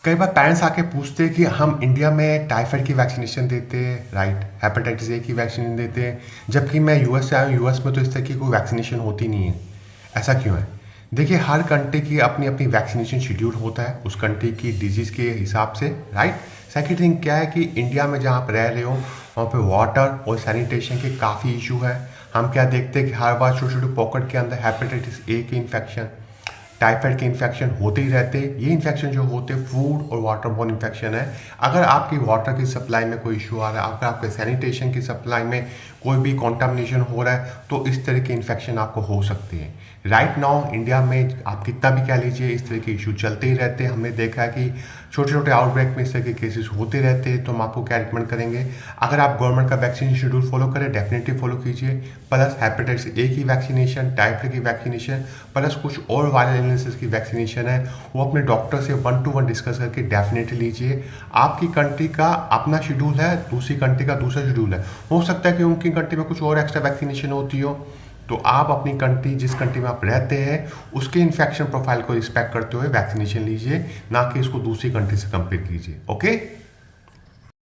कई बार पेरेंट्स आके पूछते हैं कि हम इंडिया में टाइफाइड की वैक्सीनेशन देते हैं, राइट, हेपेटाइटिस ए की वैक्सीन देते हैं, जबकि मैं यूएस से आया हूँ। यूएस में तो इस तरह की कोई वैक्सीनेशन होती नहीं है। ऐसा क्यों है? देखिए, हर कंट्री की अपनी अपनी वैक्सीनेशन शेड्यूल होता है उस कंट्री की डिजीज़ के हिसाब से, राइट। सेकेंड थिंग क्या है कि इंडिया में जहाँ आप रह रहे हो वहाँ पे वाटर और सैनिटेशन के काफ़ी इशू है। हम क्या देखते हैं कि हर बार छोटे छोटे पॉकेट के अंदर हेपेटाइटिस ए के इन्फेक्शन, टाइफाइड के इन्फेक्शन होते ही रहते। ये इन्फेक्शन जो होते हैं फूड और वाटरबोर्न इन्फेक्शन है। अगर आपकी वाटर की सप्लाई में कोई इशू आ रहा है, अगर आपके सैनिटेशन की सप्लाई में कोई भी कॉन्टामिनेशन हो रहा है, तो इस तरह के इन्फेक्शन आपको हो सकती है। राइट नाउ इंडिया में आप कितना भी कह लीजिए, इस तरह के इशू चलते ही रहते हैं। हमने देखा है कि छोटे छोटे आउटब्रेक में इस तरह के केसेस होते रहते हैं। तो हम आपको क्या रिकमेंड करेंगे, अगर आप गवर्नमेंट का वैक्सीन शेड्यूल फॉलो करें, डेफिनेटली फॉलो कीजिए। प्लस हेपेटाइटिस ए की वैक्सीनेशन, टाइफाइड की वैक्सीनेशन, प्लस कुछ और वायरल इलनेसेस की वैक्सीनेशन है, वो अपने डॉक्टर से 1 to 1 डिस्कस करके डेफिनेटली लीजिए। आपकी कंट्री का अपना शेड्यूल है, दूसरी कंट्री का दूसरा शेड्यूल है। हो सकता है कि उनकी कंट्री में कुछ और एक्स्ट्रा वैक्सीनेशन होती हो। तो आप अपनी कंट्री, जिस कंट्री में आप रहते हैं, उसके इन्फेक्शन प्रोफाइल को रिस्पेक्ट करते हुए वैक्सीनेशन लीजिए, ना कि इसको दूसरी कंट्री से कंपेयर कीजिए। ओके।